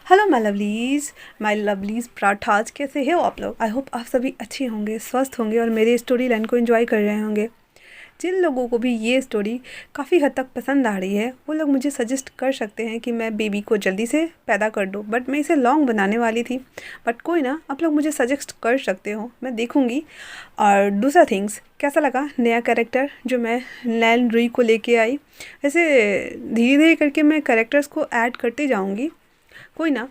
Hello my lovelies parathas, कैसे हो आप लोग। आई होप आप सभी अच्छे होंगे, स्वस्थ होंगे और मेरे स्टोरी लाइन को एंजॉय कर रहे होंगे। जिन लोगों को भी ये स्टोरी काफ़ी हद तक पसंद आ रही है वो लोग मुझे सजेस्ट कर सकते हैं कि मैं बेबी को जल्दी से पैदा कर दूँ, बट मैं इसे लॉन्ग बनाने वाली थी। बट कोई ना, आप लोग मुझे सजेस्ट कर सकते हो, मैं देखूँगी। और दूसरा थिंग्स, कैसा लगा नया कैरेक्टर जो मैं नैन रुई को लेके आई। ऐसे धीरे धीरे करके मैं कैरेक्टर्स को ऐड करते जाऊँगी, कोई ना।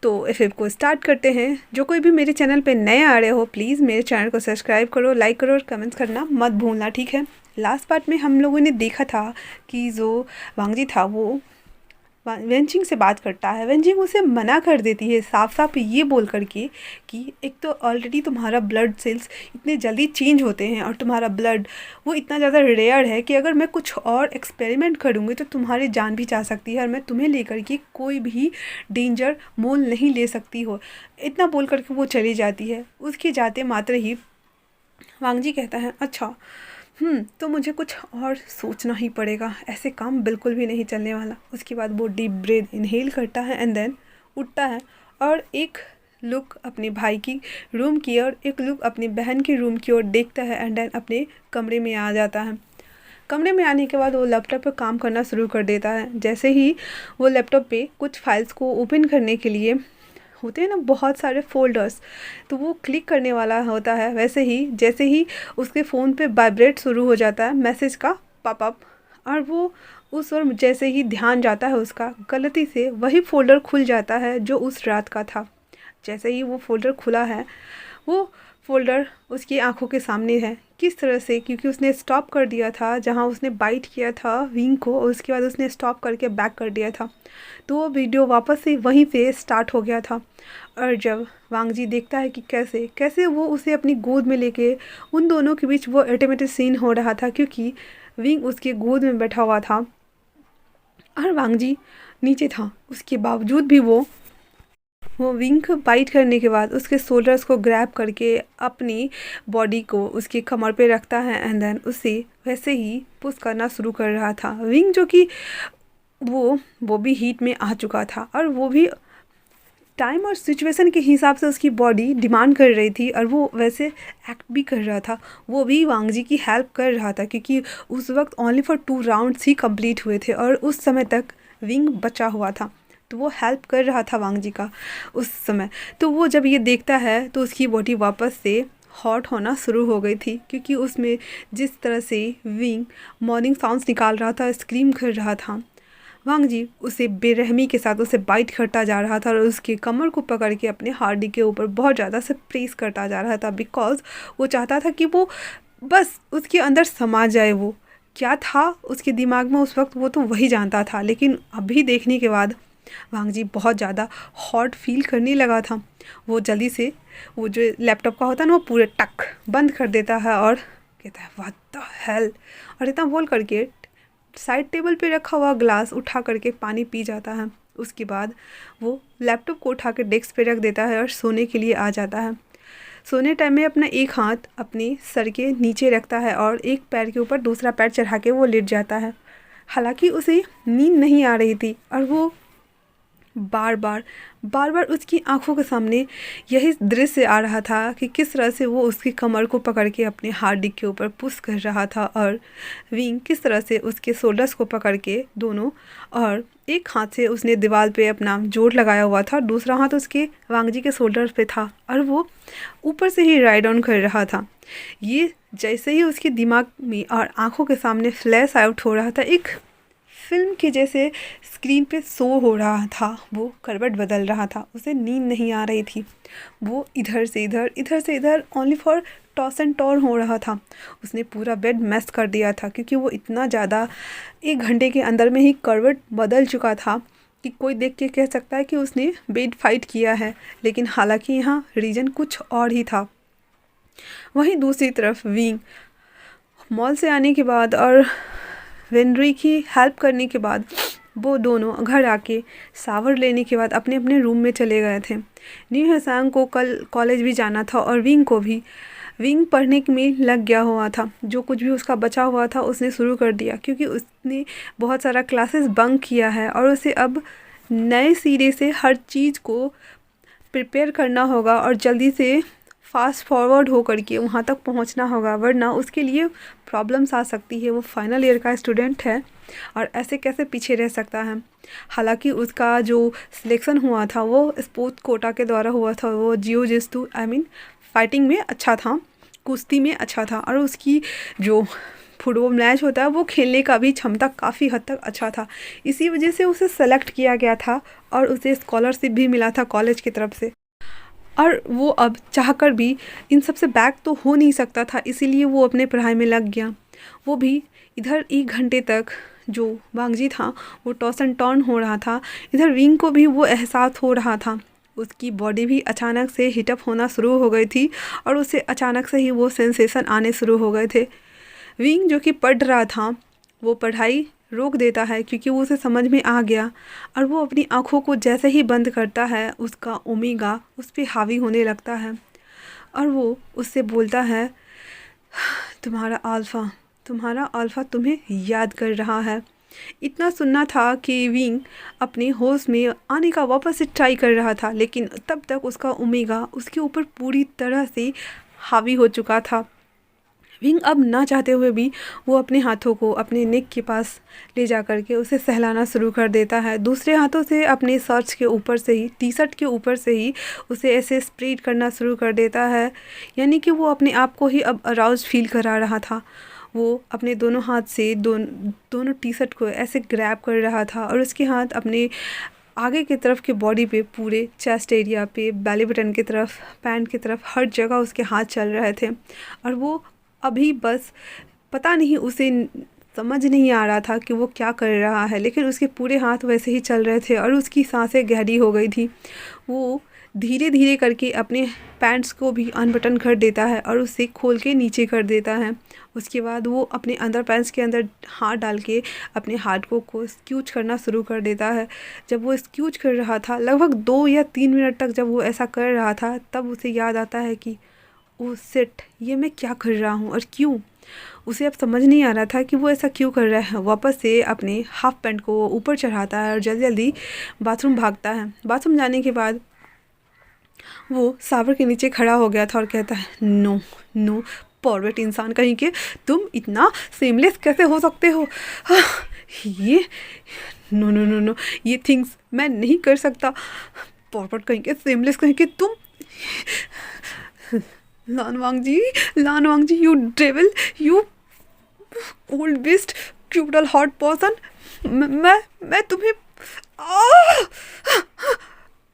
तो एफएफ को स्टार्ट करते हैं। जो कोई भी मेरे चैनल पे नए आ रहे हो, प्लीज़ मेरे चैनल को सब्सक्राइब करो, लाइक करो और कमेंट्स करना मत भूलना, ठीक है। लास्ट पार्ट में हम लोगों ने देखा था कि जो वांगजी था वो वेंचिंग से बात करता है। वेंचिंग उसे मना कर देती है साफ साफ ये बोल करके कि एक तो ऑलरेडी तुम्हारा ब्लड सेल्स इतने जल्दी चेंज होते हैं और तुम्हारा ब्लड वो इतना ज़्यादा रेयर है कि अगर मैं कुछ और एक्सपेरिमेंट करूँगी तो तुम्हारी जान भी जा सकती है और मैं तुम्हें लेकर के कोई भी डेंजर मोल नहीं ले सकती हो। इतना बोल करके वो चली जाती है। उसके जाते मात्र ही वांगजी कहता है, अच्छा तो मुझे कुछ और सोचना ही पड़ेगा, ऐसे काम बिल्कुल भी नहीं चलने वाला। उसके बाद वो डीप ब्रीथ इनहेल करता है एंड देन उठता है और एक लुक अपने भाई की रूम की और एक लुक अपनी बहन की रूम की ओर देखता है एंड देन अपने कमरे में आ जाता है। कमरे में आने के बाद वो लैपटॉप पर काम करना शुरू कर देता है। जैसे ही वो लैपटॉप पे कुछ फाइल्स को ओपन करने के लिए होते हैं ना बहुत सारे फ़ोल्डर्स, तो वो क्लिक करने वाला होता है, वैसे ही जैसे ही उसके फ़ोन पे वाइब्रेट शुरू हो जाता है मैसेज का पॉपअप, और वो उस ओर जैसे ही ध्यान जाता है उसका, गलती से वही फ़ोल्डर खुल जाता है जो उस रात का था। जैसे ही वो फ़ोल्डर खुला है, वो फ़ोल्डर उसकी आंखों के सामने है। किस तरह से, क्योंकि उसने स्टॉप कर दिया था जहां उसने बाइट किया था विंग को और उसके बाद उसने स्टॉप करके बैक कर दिया था, तो वो वीडियो वापस से वहीं पे स्टार्ट हो गया था। और जब वांगजी देखता है कि कैसे कैसे वो उसे अपनी गोद में लेके उन दोनों के बीच वो अल्टीमेट सीन हो रहा था, क्योंकि विंग उसके गोद में बैठा हुआ था और वांगजी नीचे था, उसके बावजूद भी वो विंग बाइट करने के बाद उसके शोल्डर्स को ग्रैब करके अपनी बॉडी को उसके कमर पे रखता है एंड देन उसे वैसे ही पुश करना शुरू कर रहा था। विंग जो कि वो भी हीट में आ चुका था और वो भी टाइम और सिचुएशन के हिसाब से उसकी बॉडी डिमांड कर रही थी और वो वैसे एक्ट भी कर रहा था। वो भी वांगजी की हेल्प कर रहा था क्योंकि उस वक्त only for 2 rounds he complete हुए थे और उस समय तक विंग बचा हुआ था, तो वो हेल्प कर रहा था वांगजी का उस समय। तो वो जब ये देखता है तो उसकी बॉडी वापस से हॉट होना शुरू हो गई थी, क्योंकि उसमें जिस तरह से विंग मॉर्निंग साउंड्स निकाल रहा था, स्क्रीम कर रहा था, वांगजी उसे बेरहमी के साथ उसे बाइट करता जा रहा था और उसके कमर को पकड़ के अपने हार्डी के ऊपर बहुत ज़्यादा से प्रेस करता जा रहा था, बिकॉज वो चाहता था कि वो बस उसके अंदर समा जाए। वो क्या था उसके दिमाग में उस वक्त वो तो वही जानता था, लेकिन अभी देखने के बाद वांगजी बहुत ज़्यादा हॉट फील करने लगा था। वो जल्दी से वो जो लैपटॉप का होता है ना वो पूरे टक बंद कर देता है और कहता है व्हाट द हेल, और इतना बोल करके साइड टेबल पे रखा हुआ ग्लास उठा करके पानी पी जाता है। उसके बाद वो लैपटॉप को उठा कर डेस्क पे रख देता है और सोने के लिए आ जाता है। सोने टाइम में अपना एक हाथ अपने सर के नीचे रखता है और एक पैर के ऊपर दूसरा पैर चढ़ा के वो लेट जाता है। हालांकि उसे नींद नहीं आ रही थी और वो बार बार उसकी आंखों के सामने यही दृश्य आ रहा था कि किस तरह से वो उसकी कमर को पकड़ के अपने हार्ड डिस्क के ऊपर पुश कर रहा था और विंग किस तरह से उसके शोल्डर्स को पकड़ के दोनों, और एक हाथ से उसने दीवार पे अपना जोर लगाया हुआ था, दूसरा हाथ उसके वांगजी के शोल्डर पे था और वो ऊपर से ही राइड ऑन कर रहा था। ये जैसे ही उसके दिमाग में और आंखों के सामने फ्लैश आउट हो रहा था, एक फिल्म के जैसे स्क्रीन पे शो हो रहा था, वो करवट बदल रहा था, उसे नींद नहीं आ रही थी। वो इधर से इधर only for toss and tor हो रहा था। उसने पूरा बेड मैस कर दिया था क्योंकि वो इतना ज़्यादा 1 घंटे के अंदर में ही करवट बदल चुका था कि कोई देख के कह सकता है कि उसने बेड फाइट किया है, लेकिन हालांकि यहाँ रीज़न कुछ और ही था। वहीं दूसरी तरफ विंग मॉल से आने के बाद और वेनरी की हेल्प करने के बाद वो दोनों घर आके शावर लेने के बाद अपने अपने रूम में चले गए थे। न्यू हसांग को कल कॉलेज भी जाना था और विंग को भी। विंग पढ़ने में लग गया हुआ था, जो कुछ भी उसका बचा हुआ था उसने शुरू कर दिया, क्योंकि उसने बहुत सारा क्लासेस बंक किया है और उसे अब नए सिरे से हर चीज़ को प्रिपेयर करना होगा और जल्दी से फास्ट फॉरवर्ड हो करके वहाँ तक पहुँचना होगा, वरना उसके लिए प्रॉब्लम्स आ सकती है। वो फाइनल ईयर का स्टूडेंट है और ऐसे कैसे पीछे रह सकता है। हालांकि उसका जो सिलेक्शन हुआ था वो स्पोर्ट्स कोटा के द्वारा हुआ था। वो जियो जिस्तु फाइटिंग में अच्छा था, कुश्ती में अच्छा था और उसकी जो फुटबॉल मैच होता है वो खेलने का भी क्षमता काफ़ी हद तक अच्छा था। इसी वजह से उसे सेलेक्ट किया गया था और उसे स्कॉलरशिप भी मिला था कॉलेज की तरफ से। और वो अब चाहकर भी इन सब से बैक तो हो नहीं सकता था, इसीलिए वो अपने पढ़ाई में लग गया। वो भी इधर 1 घंटे तक जो वांगजी था वो टॉस एंड टर्न हो रहा था, इधर विंग को भी वो एहसास हो रहा था। उसकी बॉडी भी अचानक से हीटअप होना शुरू हो गई थी और उसे अचानक से ही वो सेंसेशन आने शुरू हो गए थे। विंग जो कि पढ़ रहा था वो पढ़ाई रोक देता है क्योंकि वो उसे समझ में आ गया और वो अपनी आँखों को जैसे ही बंद करता है उसका ओमेगा उस पर हावी होने लगता है और वो उससे बोलता है, तुम्हारा अल्फ़ा तुम्हें याद कर रहा है। इतना सुनना था कि विंग अपने होश में आने का वापस से ट्राई कर रहा था, लेकिन तब तक उसका ओमेगा उसके ऊपर पूरी तरह से हावी हो चुका था। विंग अब ना चाहते हुए भी वो अपने हाथों को अपने नेक के पास ले जा करके उसे सहलाना शुरू कर देता है। दूसरे हाथों से अपने शर्ट्स के ऊपर से ही, टी शर्ट के ऊपर से ही उसे ऐसे स्प्रेड करना शुरू कर देता है, यानी कि वो अपने आप को ही अब अराउज फील करा रहा था। वो अपने दोनों हाथ से दोनों टी शर्ट को ऐसे ग्रैब कर रहा था और उसके हाथ अपने आगे की तरफ के बॉडी पे, पूरे चेस्ट एरिया पे, बेली बटन की तरफ, पैंट की तरफ, हर जगह उसके हाथ चल रहे थे। और वो अभी बस पता नहीं, उसे समझ नहीं आ रहा था कि वो क्या कर रहा है, लेकिन उसके पूरे हाथ वैसे ही चल रहे थे और उसकी सांसें गहरी हो गई थी। वो धीरे धीरे करके अपने पैंट्स को भी अनबटन कर देता है और उसे खोल के नीचे कर देता है। उसके बाद वो अपने अंदर पैंट्स के अंदर हाथ डाल के अपने हाथ को स्क्यूच करना शुरू कर देता है। जब वो स्क्यूच कर रहा था लगभग 2 या 3 मिनट तक जब वो ऐसा कर रहा था, तब उसे याद आता है कि ओ शिट, ये मैं क्या कर रहा हूँ और क्यों। उसे अब समझ नहीं आ रहा था कि वो ऐसा क्यों कर रहा है। वापस से अपने हाफ पैंट को ऊपर चढ़ाता है और जल्दी जल्दी बाथरूम भागता है। बाथरूम जाने के बाद वो शावर के नीचे खड़ा हो गया था और कहता है, नो नो, परवर्ट इंसान कहीं के, तुम इतना सेमलेस कैसे हो सकते हो। ये नो नो नो नो, ये थिंग्स मैं नहीं कर सकता। परवर्ट कहीं के, सेमलेस कहीं के तुम। लान जी, you devil, you old beast, क्यूटल हॉट पर्सन, मैं तुम्हें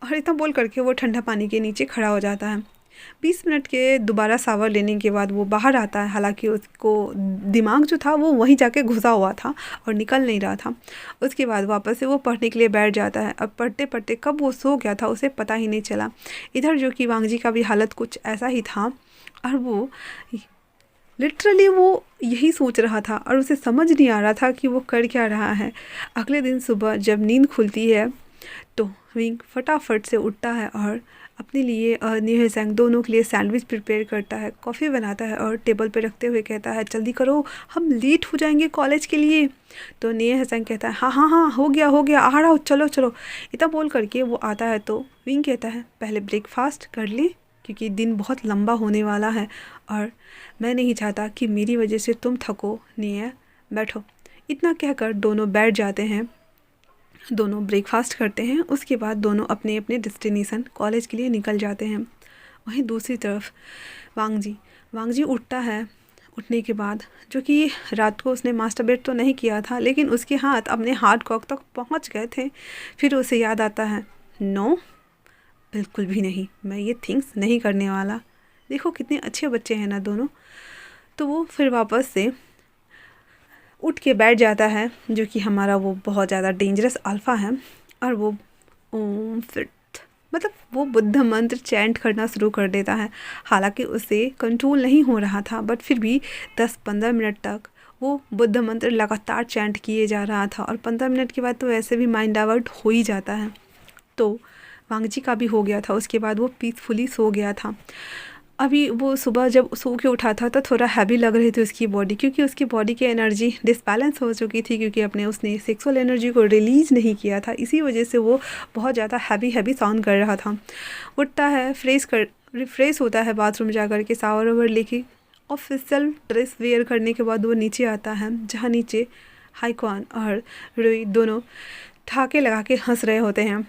और इतना बोल करके वो ठंडा पानी के नीचे खड़ा हो जाता है। 20 मिनट के दोबारा शावर लेने के बाद वो बाहर आता है। हालांकि उसको दिमाग जो था वो वहीं जाके घुसा हुआ था और निकल नहीं रहा था। उसके बाद वापस से वो पढ़ने के लिए बैठ जाता है। अब पढ़ते पढ़ते कब वो सो गया था उसे पता ही नहीं चला। इधर जो कि वांगजी का भी हालत कुछ ऐसा ही था और वो लिटरली वो यही सोच रहा था और उसे समझ नहीं आ रहा था कि वो कर क्या रहा है। अगले दिन सुबह जब नींद खुलती है तो विंग फटाफट से उठता है और अपने लिए और न्यू हेसेंग दोनों के लिए सैंडविच प्रिपेयर करता है, कॉफ़ी बनाता है और टेबल पे रखते हुए कहता है, जल्दी करो, हम लेट हो जाएंगे कॉलेज के लिए। तो न्यू हेसेंग कहता है, हाँ हाँ हाँ, हो गया, आ रहा हो, चलो चलो। इतना बोल करके वो आता है तो विंग कहता है, पहले ब्रेकफास्ट कर ले क्योंकि दिन बहुत लंबा होने वाला है और मैं नहीं चाहता कि मेरी वजह से तुम थको। नहीं, बैठो। इतना कहकर दोनों बैठ जाते हैं, दोनों ब्रेकफास्ट करते हैं। उसके बाद दोनों अपने अपने डेस्टिनेशन कॉलेज के लिए निकल जाते हैं। वहीं दूसरी तरफ वांगजी उठता है। उठने के बाद जो कि रात को उसने मास्टरबेट तो नहीं किया था, लेकिन उसके हाथ अपने हार्ड कॉक तक पहुंच गए थे। फिर उसे याद आता है, नो, बिल्कुल भी नहीं, मैं ये थिंग्स नहीं करने वाला। देखो कितने अच्छे बच्चे हैं ना दोनों। तो वो फिर वापस से उठ के बैठ जाता है, जो कि हमारा वो बहुत ज़्यादा डेंजरस अल्फ़ा है। और वो ओम फिट मतलब वो बुद्ध मंत्र चैंट करना शुरू कर देता है। हालांकि उसे कंट्रोल नहीं हो रहा था, बट फिर भी 10-15 मिनट तक वो बुद्ध मंत्र लगातार चैंट किए जा रहा था। और 15 मिनट के बाद तो वैसे भी माइंड डाइवर्ट हो ही जाता है। तो वांगजी का भी हो गया था। उसके बाद वो पीसफुली सो गया था। अभी वो सुबह जब सो के उठा था तो थोड़ा हैवी लग रही थी उसकी बॉडी, क्योंकि उसकी बॉडी की एनर्जी डिसबैलेंस हो चुकी थी, क्योंकि उसने सेक्सुअल एनर्जी को रिलीज़ नहीं किया था। इसी वजह से वो बहुत ज़्यादा हैवी हैवी साउंड कर रहा था। उठता है, रिफ्रेश होता है बाथरूम जा कर के, शावर वावर लेके ऑफिशियल ड्रेस वेयर करने के बाद वो नीचे आता है, जहाँ नीचे हाईकॉन और रुई दोनों ठाके लगा के हंस रहे होते हैं।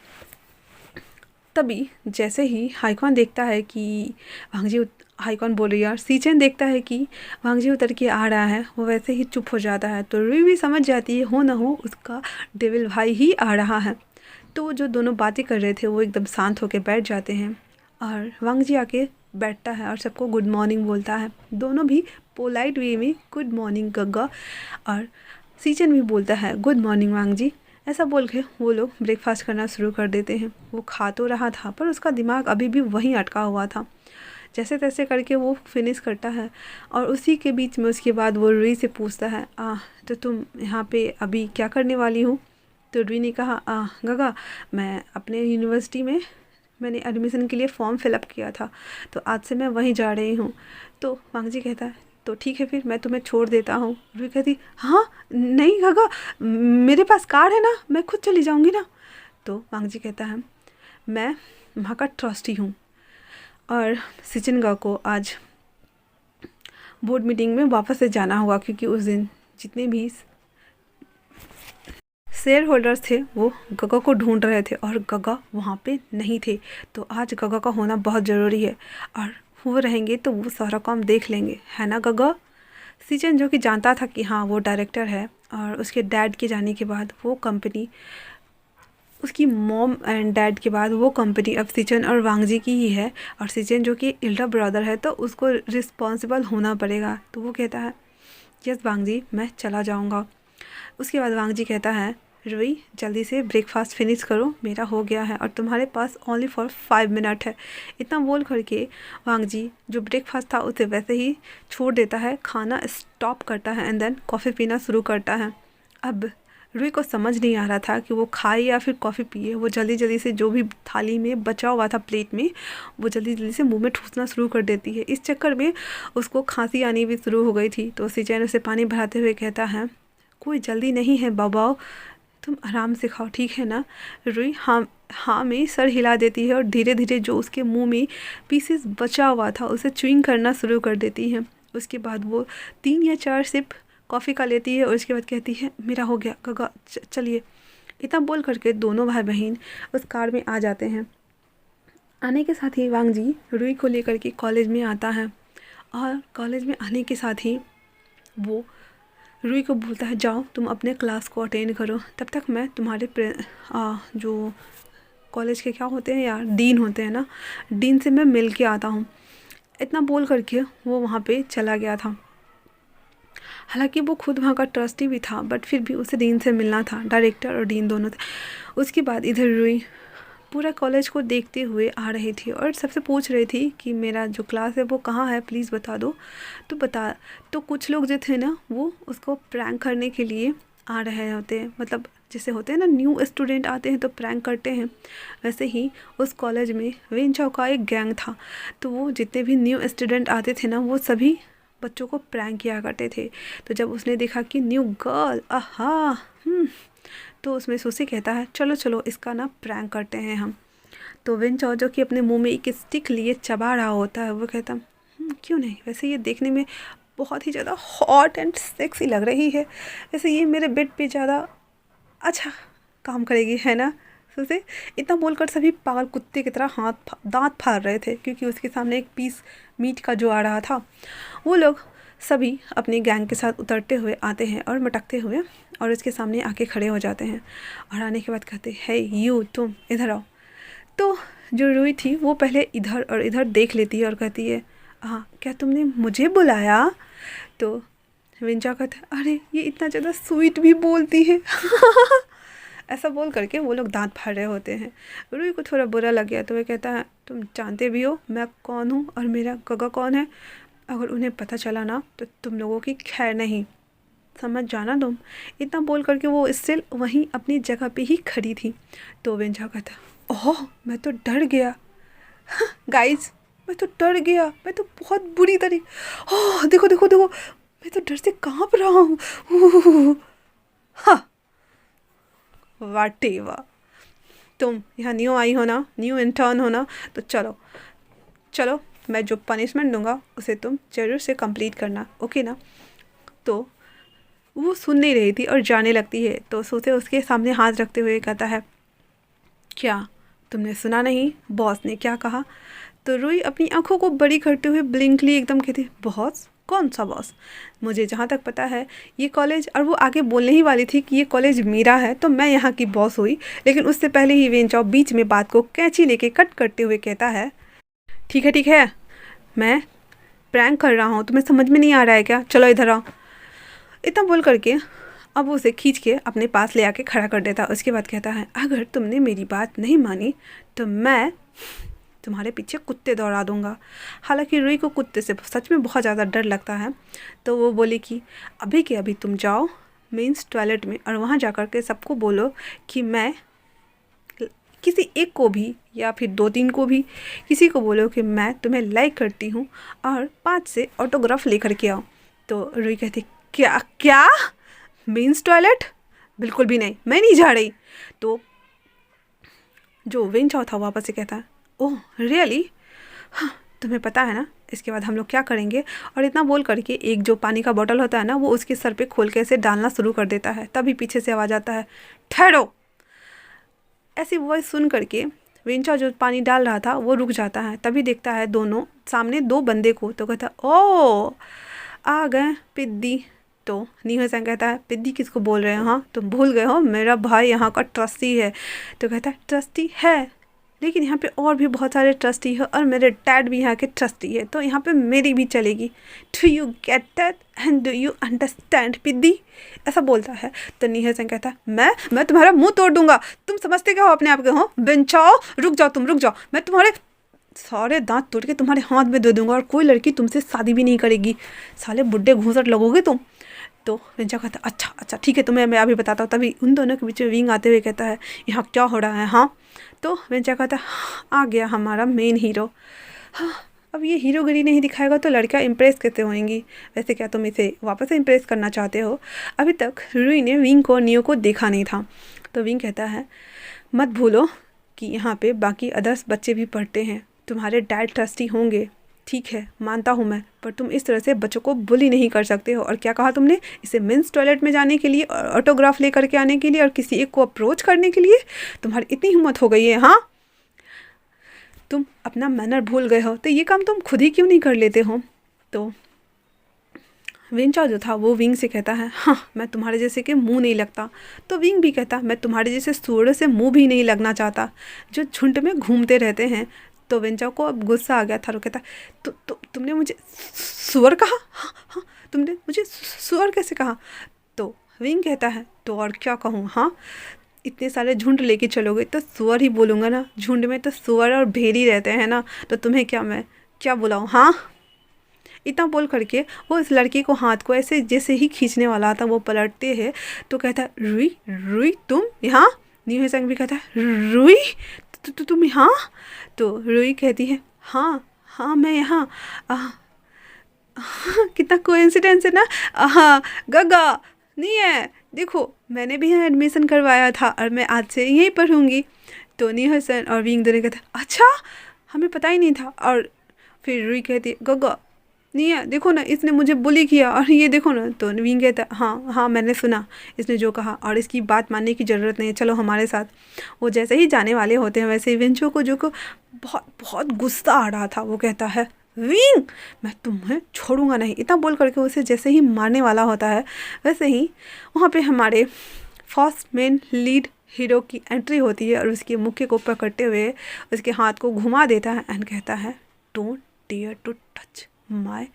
तभी जैसे ही हाईकॉन देखता है कि वांगजी हाईकॉन बोल रही है, और सीचेन देखता है कि वांगजी उतर के आ रहा है, वो वैसे ही चुप हो जाता है। तो रुई भी समझ जाती है हो ना हो उसका डेविल भाई ही आ रहा है। तो जो दोनों बातें कर रहे थे वो एकदम शांत होकर बैठ जाते हैं, और वांगजी आके बैठता है और सबको गुड मॉर्निंग बोलता है। दोनों भी पोलाइट वे में गुड मॉर्निंग गग्गा, और सीचन भी बोलता है गुड मॉर्निंग वांगजी। ऐसा बोल के वो लोग ब्रेकफास्ट करना शुरू कर देते हैं। वो खा तो रहा था पर उसका दिमाग अभी भी वहीं अटका हुआ था। जैसे तैसे करके वो फिनिश करता है, और उसी के बीच में उसके बाद वो रुई से पूछता है तो तुम यहाँ पे अभी क्या करने वाली हो? तो रुई ने कहा गगा, मैं अपने यूनिवर्सिटी में मैंने एडमिशन के लिए फॉर्म फिलअप किया था, तो आज से मैं वहीं जा रही हूँ। तो वांगजी कहता है तो ठीक है, फिर मैं तुम्हें छोड़ देता हूँ। रुई कहती हाँ नहीं गगा, मेरे पास कार है ना, मैं खुद चली जाऊँगी ना। तो वांगजी कहता है मैं वहाँ का ट्रस्टी हूँ, और सिचिनगा को आज बोर्ड मीटिंग में वापस से जाना होगा, क्योंकि उस दिन जितने भी शेयर होल्डर्स थे वो गगा को ढूंढ रहे थे और गगा वहाँ पे नहीं थे। तो आज गगा का होना बहुत ज़रूरी है, और वो रहेंगे तो वो सारा काम देख लेंगे, है ना गगा? सीजन जो कि जानता था कि हाँ वो डायरेक्टर है, और उसके डैड के जाने के बाद वो कंपनी, उसकी मॉम एंड डैड के बाद वो कंपनी अब सीचन और वांगजी की ही है, और सीचन जो कि एल्डर ब्रदर है तो उसको रिस्पॉन्सिबल होना पड़ेगा। तो वो कहता है यस वांगजी, मैं चला जाऊंगा। उसके बाद वांगजी कहता है रुई जल्दी से ब्रेकफास्ट फिनिश करो, मेरा हो गया है और तुम्हारे पास ओनली फॉर 5 मिनट है। इतना बोल करके वांगजी जो ब्रेकफास्ट था उसे वैसे ही छोड़ देता है, खाना स्टॉप करता है एंड देन कॉफ़ी पीना शुरू करता है। अब रुई को समझ नहीं आ रहा था कि वो खाए या फिर कॉफ़ी पिए। वो जल्दी जल्दी से जो भी थाली में बचा हुआ था प्लेट में, वो जल्दी जल्दी से मुंह में ठूसना शुरू कर देती है। इस चक्कर में उसको खांसी आनी भी शुरू हो गई थी। तो सीचैन उसे पानी भराते हुए कहता है कोई जल्दी नहीं है बाबाओ, तुम आराम से खाओ, ठीक है ना? रुई हाँ में सर हिला देती है, और धीरे धीरे जो उसके मुंह में पीसेस बचा हुआ था उसे च्युइंग करना शुरू कर देती है। उसके बाद वो 3 या 4 सिप कॉफ़ी का लेती है, और उसके बाद कहती है मेरा हो गया गगा, चलिए। इतना बोल करके दोनों भाई बहन उस कार में आ जाते हैं। आने के साथ ही वांगजी रुई को लेकर के कॉलेज में आता है, और कॉलेज में आने के साथ ही वो रुई को बोलता है जाओ तुम अपने क्लास को अटेंड करो, तब तक मैं तुम्हारे जो कॉलेज के क्या होते हैं यार, डीन होते हैं ना, डीन से मैं मिल के आता हूँ। इतना बोल करके वो वहाँ पे चला गया था। हालांकि वो खुद वहाँ का ट्रस्टी भी था, बट फिर भी उसे डीन से मिलना था, डायरेक्टर और डीन दोनों थे। उसके बाद इधर रुई पूरा कॉलेज को देखते हुए आ रही थी, और सबसे पूछ रही थी कि मेरा जो क्लास है वो कहाँ है, प्लीज़ बता दो। तो कुछ लोग जो थे ना वो उसको प्रैंक करने के लिए आ रहे होते हैं, मतलब जैसे होते हैं ना न्यू स्टूडेंट आते हैं तो प्रैंक करते हैं, वैसे ही उस कॉलेज में वेंचाओ का एक गैंग था। तो वो जितने भी न्यू स्टूडेंट आते थे ना वो सभी बच्चों को प्रैंक किया करते थे। तो जब उसने देखा कि न्यू गर्ल तो उसमें सुसी कहता है चलो चलो इसका ना प्रैंक करते हैं हम। तो वेंचाओ जो कि अपने मुंह में एक स्टिक लिए चबा रहा होता है, वो कहता क्यों नहीं, वैसे ये देखने में बहुत ही ज़्यादा हॉट एंड सेक्सी लग रही है, वैसे ये मेरे बेड पे ज़्यादा अच्छा काम करेगी, है ना? सुसे इतना बोलकर सभी पागल कुत्ते की तरह दांत फाड़ रहे थे, क्योंकि उसके सामने एक पीस मीट का जो आ रहा था। वो लोग सभी अपने गैंग के साथ उतरते हुए आते हैं और मटकते हुए और उसके सामने आके खड़े हो जाते हैं, और आने के बाद कहते है यू तुम इधर आओ। तो जो रुई थी वो पहले इधर और इधर देख लेती है और कहती है हाँ क्या तुमने मुझे बुलाया? तो विंचा कहता है अरे ये इतना ज़्यादा स्वीट भी बोलती है ऐसा बोल करके वो लोग दांत फाड़ रहे होते हैं। रुई को थोड़ा बुरा लग गया, तो वह कहता है तुम जानते भी हो मैं कौन हूँ और मेरा गगा कौन है, अगर उन्हें पता चला ना तो तुम लोगों की खैर नहीं, समझ जाना तुम। इतना बोल करके वो स्टिल वहीं अपनी जगह पे ही खड़ी थी। तो वेंचा कहता ओह मैं तो डर गया गाइस मैं तो डर गया, मैं तो बहुत बुरी तरीके, ओह देखो देखो देखो, मैं तो डर से कांप रहा हूँ। हाँ, वाटेवा, तुम यहाँ न्यू आई हो ना, न्यू इंटर्न हो ना, तो चलो चलो, मैं जो पनिशमेंट दूंगा उसे तुम जरूर से कंप्लीट करना, ओके ना। तो वो सुन नहीं रही थी और जाने लगती है। तो सोते उसके सामने हाथ रखते हुए कहता है, क्या तुमने सुना नहीं बॉस ने क्या कहा? तो रुई अपनी आंखों को बड़ी करते हुए ब्लिंकली एकदम कहती, बॉस? कौन सा बॉस? मुझे जहाँ तक पता है ये कॉलेज, और वो आगे बोलने ही वाली थी कि ये कॉलेज मेरा है तो मैं यहाँ की बॉस हुई, लेकिन उससे पहले ही वेंचाओ बीच में बात को कैंची लेके कट करते हुए कहता है, ठीक है, मैं प्रैंक कर रहा हूँ, तुम्हें समझ में नहीं आ रहा है क्या? चलो इधर आओ। इतना बोल करके अब वो उसे खींच के अपने पास ले आके खड़ा कर देता। उसके बाद कहता है, अगर तुमने मेरी बात नहीं मानी तो मैं तुम्हारे पीछे कुत्ते दौड़ा दूंगा। हालांकि रुई को कुत्ते से सच में बहुत ज़्यादा डर लगता है। तो वो बोली कि अभी के अभी तुम जाओ मेंस टॉयलेट में और वहाँ जा कर के सबको बोलो कि मैं किसी एक को भी या फिर 2-3 को भी, किसी को बोलो कि मैं तुम्हें लाइक करती हूँ और 5 से ऑटोग्राफ लेकर के आओ। तो रुई कहती, क्या क्या? Men's toilet? बिल्कुल भी नहीं, मैं नहीं जा रही। तो जो वेंचाओ था वापस से कहता है, ओह रियली? हाँ, तुम्हें पता है ना इसके बाद हम लोग क्या करेंगे? और इतना बोल करके एक जो पानी का बोतल होता है ना, वो उसके सर पे खोल के ऐसे डालना शुरू कर देता है। तभी पीछे से आवाज़ आता है, ठहरो। ऐसी वॉइस सुन करके वेंचा जो पानी डाल रहा था वो रुक जाता है। तभी देखता है दोनों सामने 2 बंदे को। तो कहता, ओ आ गए पिद्दी। तो नीहो सेन कहता है, पिद्दी किसको बोल रहे हो? हाँ, तुम भूल गए हो मेरा भाई यहाँ का ट्रस्टी है। तो कहता है, ट्रस्टी है, लेकिन यहाँ पे और भी बहुत सारे ट्रस्टी है और मेरे डैड भी यहाँ के ट्रस्टी है, तो यहाँ पे मेरी भी चलेगी। Do you get that and do you understand पिद्दी? ऐसा बोलता है। तो नीहो सेन कहता है, मैं तुम्हारा मुंह तोड़ दूंगा। तुम समझते क्या हो अपने आप के? हो बेंचाओ, रुक जाओ, मैं तुम्हारे सारे दांत तोड़ के तुम्हारे हाथ में दे दूंगा और कोई लड़की तुमसे शादी भी नहीं करेगी। साले बुड्ढे घूंसट लगोगे तुम। तो वेंचा कहता है, अच्छा ठीक है, तुम्हें मैं अभी बताता हूँ। तभी उन दोनों के बीच में विंग आते हुए कहता है, यहाँ क्या हो रहा है? हाँ, तो वेंचा कहता है, आ गया हमारा मेन हीरो। हाँ, अब ये हीरोगिरी नहीं दिखाएगा तो लड़कियाँ इम्प्रेस कैसे होंगी? वैसे क्या तुम इसे वापस से इम्प्रेस करना चाहते हो? अभी तक रुई ने विंग को और नियो को देखा नहीं था। तो विंग कहता है, मत भूलो कि यहाँ पे बाकी अदर्स बच्चे भी पढ़ते हैं, तुम्हारे डैड ट्रस्टी होंगे, ठीक है मानता हूँ मैं, पर तुम इस तरह से बच्चों को बुली नहीं कर सकते हो। और क्या कहा तुमने? इसे मेंस टॉयलेट में जाने के लिए, ऑटोग्राफ लेकर के आने के लिए और किसी एक को अप्रोच करने के लिए? तुम्हारी इतनी हिम्मत हो गई है? हाँ, तुम अपना मैनर भूल गए हो, तो ये काम तुम खुद ही क्यों नहीं कर लेते हो? तो वेंचा जो था वो विंग से कहता है, हाँ मैं तुम्हारे जैसे के मुंह नहीं लगता। तो विंग भी कहता, मैं तुम्हारे जैसे सुअर से मुंह भी नहीं लगना चाहता जो झुंड में घूमते रहते हैं। तो वेंचा को अब गुस्सा आ गया था। वो कहता, तुमने मुझे सुअर कहा? हाँ, तुमने मुझे सुअर कैसे कहा? तो विंग कहता है, तो और क्या कहूँ? हाँ, इतने सारे झुंड लेके चलोगे तो सुअर ही बोलूँगा ना, झुंड में तो सुअर और भेड़ी रहते हैं ना, तो तुम्हें क्या मैं क्या बुलाऊँ? हाँ, इतना बोल करके वो इस लड़की को हाथ को ऐसे जैसे ही खींचने वाला था वो पलटते हैं। तो कहता है, रुई तुम यहाँ? नीहो सेन भी कहता है, रुई तुम यहाँ? तो रुई कहती है, हाँ मैं यहाँ। कितना कोइंसिडेंस है ना। हाँ गगा नहीं है, देखो मैंने भी यहाँ एडमिशन करवाया था और मैं आज से यहीं पढ़ूँगी। तो नीहो सेन और विंग दोनों कहते, अच्छा हमें पता ही नहीं था। और फिर रुई कहती है, गगा नहीं है, देखो ना इसने मुझे बुली किया और ये देखो ना। तो विंग कहता है, हाँ मैंने सुना इसने जो कहा और इसकी बात मानने की ज़रूरत नहीं है, चलो हमारे साथ। वो जैसे ही जाने वाले होते हैं वैसे ही वेंचो को जो को बहुत गुस्सा आ रहा था। वो कहता है, विंग मैं तुम्हें छोड़ूंगा नहीं। इतना बोल करके उसे जैसे ही मारने वाला होता है वैसे ही वहाँ पे हमारे फर्स्ट मेन लीड हीरो की एंट्री होती है और उसके मुक्के को पकड़ते हुए उसके हाथ को घुमा देता है एंड कहता है, don't dare to touch my.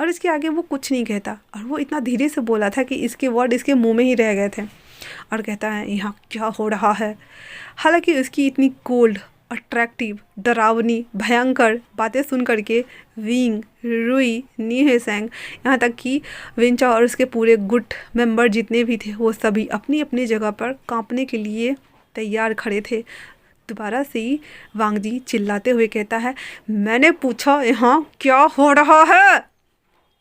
और इसके आगे वो कुछ नहीं कहता और वो इतना धीरे से बोला था कि इसके वर्ड इसके मुंह में ही रह गए थे। और कहता है, यहाँ क्या हो रहा है? हालांकि उसकी इतनी कोल्ड, अट्रैक्टिव, डरावनी, भयंकर बातें सुन करके विंग, रुई, नीहो सेन, यहाँ तक कि वेंचा और उसके पूरे गुट मेंबर जितने भी थे वो सभी अपनी अपनी जगह पर कांपने के लिए तैयार खड़े थे। दोबारा से ही वांग जी चिल्लाते हुए कहता है, मैंने पूछा यहाँ क्या हो रहा है।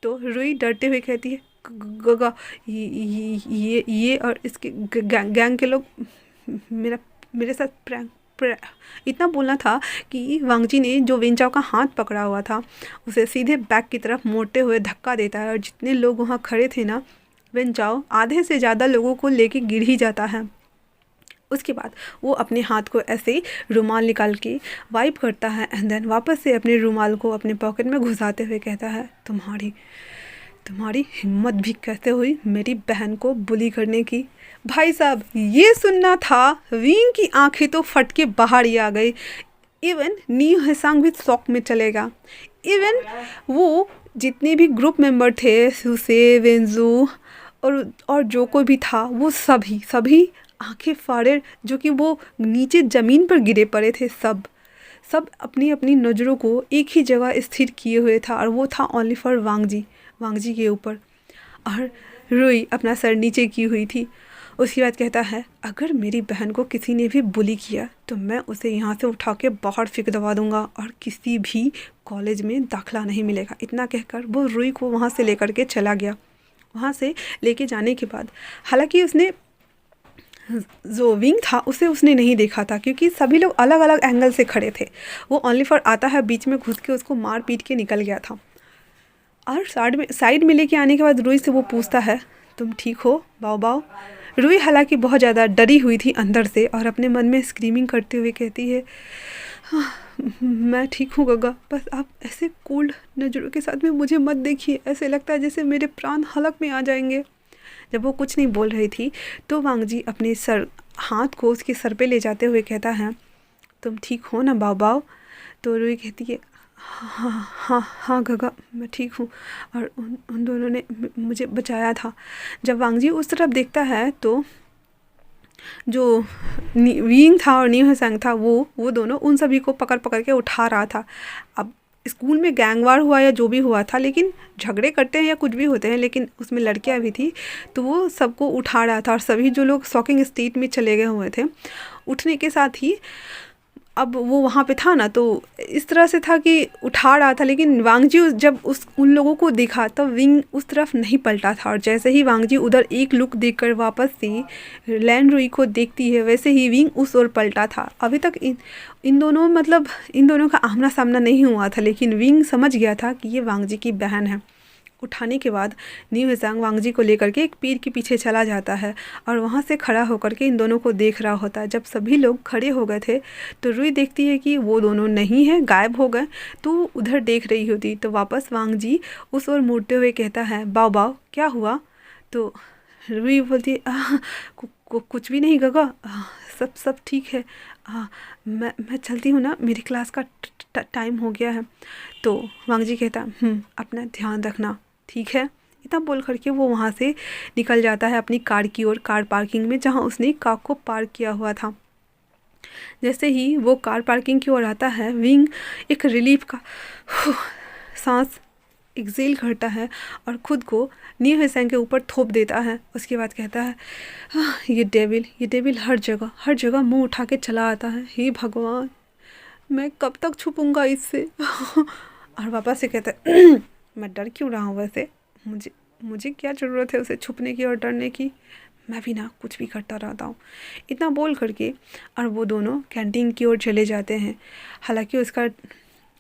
तो रुई डरते हुए कहती है, गगा ये और इसके गैंग के लोग मेरा मेरे साथ इतना बोलना था कि वांग जी ने जो वेंचाओ का हाथ पकड़ा हुआ था उसे सीधे बैक की तरफ मोड़ते हुए धक्का देता है और जितने लोग वहाँ खड़े थे ना, वेंचाओ आधे से ज़्यादा लोगों को लेके गिर ही जाता है। उसके बाद वो अपने हाथ को ऐसे रुमाल निकाल के वाइप करता है एंड देन वापस से अपने रुमाल को अपने पॉकेट में घुसाते हुए कहता है, तुम्हारी हिम्मत भी कैसे हुई मेरी बहन को बुली करने की। भाई साहब ये सुनना था, विंग की आंखें तो फट के बाहर ही आ गई। इवन नी हेसांग भी शॉक में चलेगा। इवन वो जितने भी ग्रुप मेंबर थे, सुसे, वेंजू और जो कोई भी था, वो सभी आंखें फाड़े, जो कि वो नीचे ज़मीन पर गिरे पड़े थे, सब अपनी अपनी नज़रों को एक ही जगह स्थिर किए हुए था और वो था ओनली फॉर वांग जी के ऊपर। और रुई अपना सर नीचे की हुई थी। उसके बाद कहता है, अगर मेरी बहन को किसी ने भी बुली किया तो मैं उसे यहाँ से उठा के बाहर फेंक दबा दूंगा और किसी भी कॉलेज में दाखिला नहीं मिलेगा। इतना कहकर वो रुई को वहाँ से लेकर के चला गया। वहाँ से लेके जाने के बाद हालांकि उसने जो विंग था उसे उसने नहीं देखा था क्योंकि सभी लोग अलग अलग एंगल से खड़े थे। वो ओनली फॉर आता है, बीच में घुस के उसको मार पीट के निकल गया था। और साइड में लेके आने के बाद रुई से वो पूछता है, तुम ठीक हो बाओ। रुई हालांकि बहुत ज़्यादा डरी हुई थी अंदर से और अपने मन में स्क्रीमिंग करते हुए कहती है, मैं ठीक हूँ गगा, बस आप ऐसे कोल्ड नज़रों के साथ में मुझे मत देखिए, ऐसे लगता है जैसे मेरे प्राण हलक में आ जाएंगे। जब वो कुछ नहीं बोल रही थी तो वांग जी अपने हाथ को उसके सर पे ले जाते हुए कहता है, तुम ठीक हो ना बाओ। तो रुई कहती है, हाँ गगा मैं ठीक हूँ और उन दोनों ने मुझे बचाया था। जब वांग जी उस तरफ देखता है तो जो विंग था और नी हेसांग था वो दोनों उन सभी को पकड़ के उठा रहा था। अब स्कूल में गैंगवार हुआ या जो भी हुआ था, लेकिन झगड़े करते हैं या कुछ भी होते हैं, लेकिन उसमें लड़कियां भी थी, तो वो सबको उठा रहा था और सभी जो लोग शॉकिंग स्टेट में चले गए हुए थे, उठने के साथ ही अब वो वहाँ पे था ना, तो इस तरह से था कि उठा रहा था। लेकिन वांग जी जब उन लोगों को देखा तब विंग उस तरफ नहीं पलटा था और जैसे ही वांग जी उधर एक लुक देखकर वापस से लैन रुई को देखती है, वैसे ही विंग उस ओर पलटा था। अभी तक इन दोनों का आमना सामना नहीं हुआ था, लेकिन विंग समझ गया था कि ये वांग जी की बहन है। उठाने के बाद नी हेसांग वांग जी को लेकर के एक पेड़ के पीछे चला जाता है और वहाँ से खड़ा होकर के इन दोनों को देख रहा होता है। जब सभी लोग खड़े हो गए थे तो रुई देखती है कि वो दोनों नहीं है, गायब हो गए, तो उधर देख रही होती। तो वापस वांग जी उस ओर मुड़ते हुए कहता है, बाओ क्या हुआ। तो रुई बोलती है, कुछ भी नहीं गगा, सब ठीक है, मैं चलती हूँ ना, मेरी क्लास का टाइम हो गया है। तो वांग जी कहता, अपना ध्यान रखना, ठीक है। इतना बोल करके वो वहाँ से निकल जाता है अपनी कार की ओर, कार पार्किंग में जहाँ उसने कार को पार्क किया हुआ था। जैसे ही वो कार पार्किंग की ओर आता है, विंग एक रिलीफ का सांस एक्सेल करता है और ख़ुद को नी हेसांग के ऊपर थोप देता है। उसके बाद कहता है, ये डेविल हर जगह मुंह उठा के चला आता है, हे भगवान मैं कब तक छुपूंगा इससे। और वापस से कहता है, मैं डर क्यों रहा हूँ, वैसे मुझे क्या ज़रूरत है उसे छुपने की और डरने की, मैं भी ना कुछ भी करता रहता हूँ। इतना बोल करके और वो दोनों कैंटीन की ओर चले जाते हैं। हालांकि उसका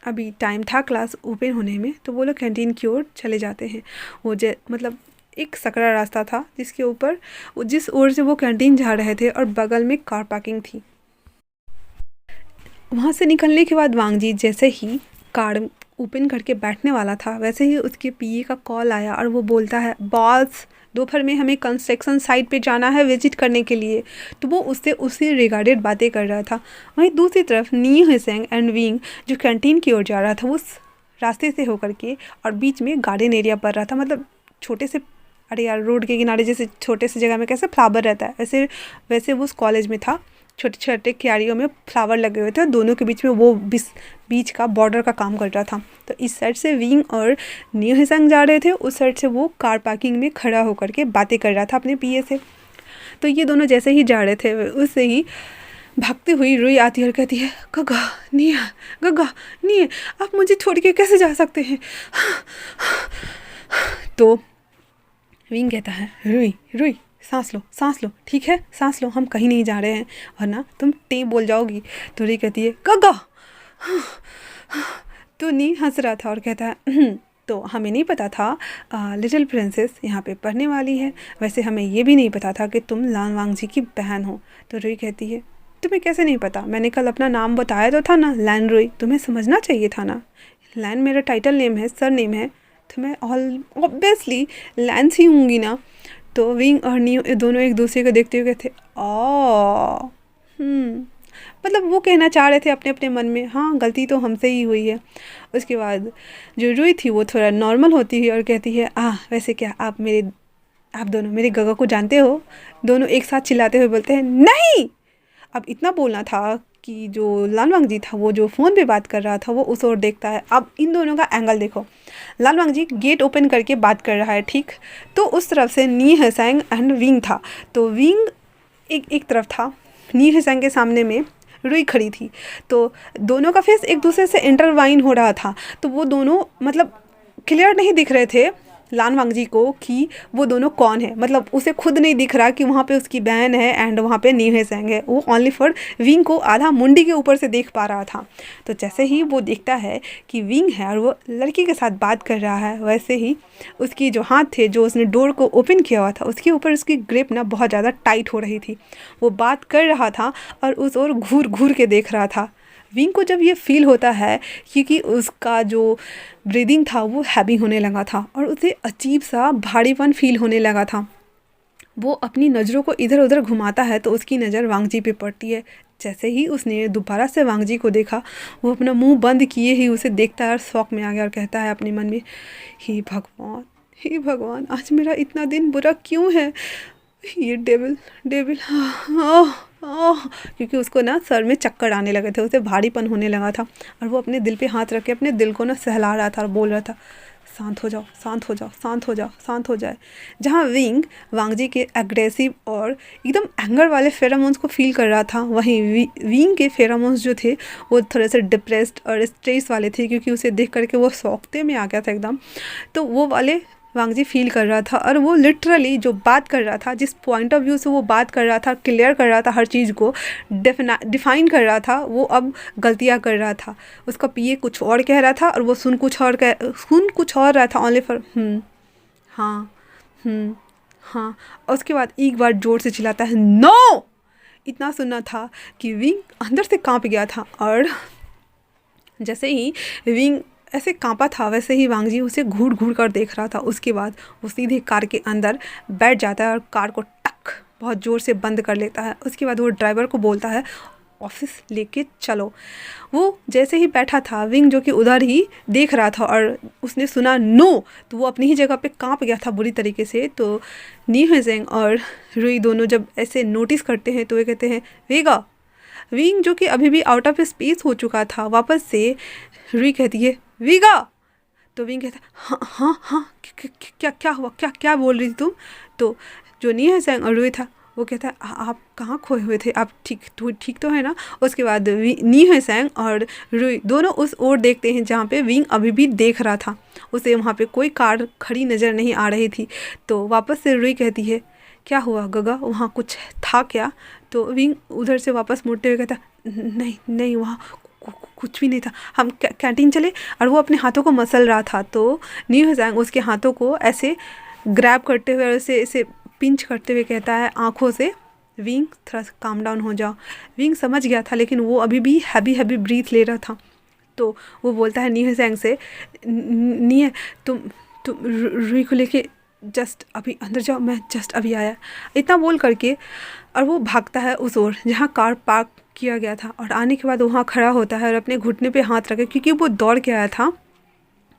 अभी टाइम था क्लास ओपन होने में, तो वो लोग कैंटीन की ओर चले जाते हैं। वो मतलब एक सकरा रास्ता था जिस ओर से वो कैंटीन जा रहे थे और बगल में कार पार्किंग थी। वहाँ से निकलने के बाद वांग जी जैसे ही कार ओपन करके बैठने वाला था, वैसे ही उसके पीए का कॉल आया और वो बोलता है, बॉस दोपहर में हमें कंस्ट्रक्शन साइट पे जाना है विजिट करने के लिए। तो वो उससे उसी रिगार्डेड बातें कर रहा था। वहीं दूसरी तरफ नी हेसांग एंड विंग जो कैंटीन की ओर जा रहा था, उस रास्ते से होकर के और बीच में गार्डन एरिया पड़ रहा था। मतलब छोटे से, अरे यार रोड के किनारे जैसे छोटे से जगह में कैसे फ्लावर रहता है, वैसे वो उस कॉलेज में था। छोटे छोटे क्यारियों में फ्लावर लगे हुए थे, दोनों के बीच में वो बीच का बॉर्डर का काम कर रहा था। तो इस साइड से विंग और नी हेसांग जा रहे थे, उस साइड से वो कार पार्किंग में खड़ा होकर के बातें कर रहा था अपने पीए से। तो ये दोनों जैसे ही जा रहे थे उससे ही भागती हुई रुई आती है और कहती है, गगा निया, गगा निये, आप मुझे छोड़ के कैसे जा सकते हैं। तो विंग कहता है, रुई रुई सांस लो ठीक है, सांस लो, हम कहीं नहीं जा रहे हैं वरना तुम टे बोल जाओगी। तो रुई कहती है, गगा। तो नी हंस रहा था और कहता है, तो हमें नहीं पता था लिटिल प्रिंसेस यहाँ पे पढ़ने वाली है, वैसे हमें ये भी नहीं पता था कि तुम लान वांग जी की बहन हो। तो रुई कहती है, तुम्हें कैसे नहीं पता, मैंने कल अपना नाम बताया तो था ना, लैन रुई, तुम्हें समझना चाहिए था ना, लैन मेरा टाइटल नेम है, सर नेम है, तो मैं ऑब्वियसली लैंस ही होंगी ना। तो विंग और नी दोनों एक दूसरे को देखते हुए कहते, मतलब वो कहना चाह रहे थे अपने अपने मन में, हाँ गलती तो हमसे ही हुई है। उसके बाद जो रुई थी वो थोड़ा नॉर्मल होती है और कहती है, वैसे क्या आप दोनों मेरे गगा को जानते हो। दोनों एक साथ चिल्लाते हुए बोलते हैं, नहीं। अब इतना बोलना था कि जो लान वांग जी था वो जो फ़ोन पे बात कर रहा था वो उस ओर देखता है। अब इन दोनों का एंगल देखो, लान वांग जी गेट ओपन करके बात कर रहा है, ठीक, तो उस तरफ से नी हेसैंग एंड विंग था। तो विंग एक तरफ था, नी हेसैंग के सामने में रुई खड़ी थी। तो दोनों का फेस एक दूसरे से इंटरवाइन हो रहा था, तो वो दोनों मतलब क्लियर नहीं दिख रहे थे लान वांग जी को कि वो दोनों कौन है, मतलब उसे खुद नहीं दिख रहा कि वहाँ पे उसकी बहन है एंड वहाँ पे नी हेसैंग है। वो ओनली फॉर विंग को आधा मुंडी के ऊपर से देख पा रहा था। तो जैसे ही वो देखता है कि विंग है और वो लड़की के साथ बात कर रहा है, वैसे ही उसकी जो हाथ थे जो उसने डोर को ओपन किया हुआ था उसके ऊपर उसकी ग्रिप ना बहुत ज़्यादा टाइट हो रही थी। वो बात कर रहा था और उस ओर घूर घूर के देख रहा था। विंग को जब ये फील होता है क्योंकि उसका जो ब्रीदिंग था वो हैवी होने लगा था और उसे अजीब सा भारीपन फील होने लगा था। वो अपनी नज़रों को इधर उधर घुमाता है तो उसकी नज़र वांग जी पे पड़ती है। जैसे ही उसने दोबारा से वांग जी को देखा, वो अपना मुंह बंद किए ही उसे देखता है और शौक में आ गया और कहता है अपने मन में, हे भगवान, आज मेरा इतना दिन बुरा क्यों है, ये डेविल क्योंकि उसको ना सर में चक्कर आने लगे थे, उसे भारीपन होने लगा था और वो अपने दिल पे हाथ रख के अपने दिल को ना सहला रहा था और बोल रहा था, शांत हो जाए। जहाँ विंग वांग जी के एग्रेसिव और एकदम एंगर वाले फेरामोन्स को फील कर रहा था, वहीं विंग के फेरामोन्स जो थे वो थोड़े से डिप्रेस्ड और स्ट्रेस वाले थे क्योंकि उसे देख करके वो सौकते में आ गया था एकदम। तो वो वाले वांग जी फील कर रहा था और वो लिटरली जो बात कर रहा था, जिस पॉइंट ऑफ व्यू से वो बात कर रहा था, क्लियर कर रहा था, हर चीज़ को डिफाइन कर रहा था, वो अब गलतियाँ कर रहा था। उसका पीए कुछ और कह रहा था और वो सुन कुछ और रहा था, ओनली फॉर हाँ। और उसके बाद एक बार जोर से चिल्लाता है, नो। इतना सुनना था कि विंग अंदर से कांप गया था और जैसे ही विंग ऐसे कांपा था वैसे ही वांग जी उसे घूर घूर कर देख रहा था। उसके बाद वो सीधे कार के अंदर बैठ जाता है और कार को टक बहुत ज़ोर से बंद कर लेता है। उसके बाद वो ड्राइवर को बोलता है, ऑफिस लेके चलो। वो जैसे ही बैठा था, विंग जो कि उधर ही देख रहा था और उसने सुना नो, तो वो अपनी ही जगह पे कांप गया था बुरी तरीके से। तो नी हेजेंग और रुई दोनों जब ऐसे नोटिस करते हैं तो वे कहते हैं, वेगा। विंग जो कि अभी भी आउट ऑफ स्पेस हो चुका था वापस से, रुई कहती है, वीगा। तो विंग कहता है, हाँ, क्या हुआ, क्या बोल रही थी तुम। तो जो नी हेजेंग और रुई था वो कहता है, आप कहाँ खोए हुए थे, आप ठीक तो है ना। उसके बाद नी हेजेंग और रुई दोनों उस ओर देखते हैं जहाँ पे विंग अभी भी देख रहा था। उसे वहाँ पे कोई कार खड़ी नज़र नहीं आ रही थी। तो वापस से रुई कहती है, क्या हुआ गगा, वहाँ कुछ था क्या। तो विंग उधर से वापस मुड़ते हुए कहता, नहीं वहाँ कुछ भी नहीं था, हम कैंटीन चले। और वो अपने हाथों को मसल रहा था। तो नी हेजेंग उसके हाथों को ऐसे ग्रैब करते हुए ऐसे पिंच करते हुए कहता है आँखों से, विंग थोड़ा सा काम डाउन हो जाओ। विंग समझ गया था लेकिन वो अभी भी हैवी ब्रीथ ले रहा था। तो वो बोलता है नी हेजेंग से, नी तुम रुई को लेके जस्ट अभी अंदर जाओ, मैं जस्ट अभी आया। इतना बोल करके और वो भागता है उस ओर जहाँ कार पार्क किया गया था और आने के बाद वहाँ खड़ा होता है और अपने घुटने पे हाथ रखे, क्योंकि वो दौड़ के आया था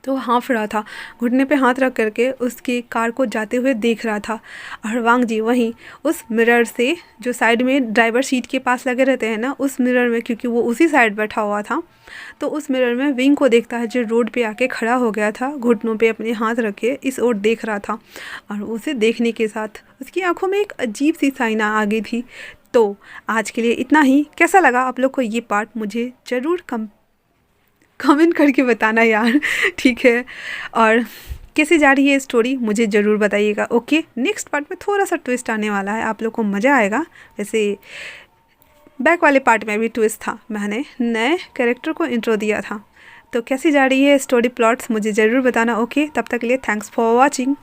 तो हाँफ रहा था, घुटने पे हाथ रख करके उसकी कार को जाते हुए देख रहा था। और वांग जी वहीं उस मिरर से जो साइड में ड्राइवर सीट के पास लगे रहते हैं ना, उस मिरर में, क्योंकि वो उसी साइड बैठा हुआ था, तो उस मिरर में विंग को देखता है जो रोड पे आके खड़ा हो गया था, घुटनों पे अपने हाथ रखे इस ओर देख रहा था। और उसे देखने के साथ उसकी आंखों में एक अजीब सी साइना आ गई थी। तो आज के लिए इतना ही। कैसा लगा आप लोग को ये पार्ट मुझे ज़रूर कमेंट करके बताना यार। ठीक है, और कैसे जा रही है स्टोरी मुझे ज़रूर बताइएगा। ओके, नेक्स्ट पार्ट में थोड़ा सा ट्विस्ट आने वाला है, आप लोग को मज़ा आएगा। वैसे बैक वाले पार्ट में भी ट्विस्ट था, मैंने नए कैरेक्टर को इंट्रो दिया था। तो कैसी जा रही है स्टोरी प्लॉट्स मुझे ज़रूर बताना। ओके, तब तक के लिए थैंक्स फॉर वॉचिंग।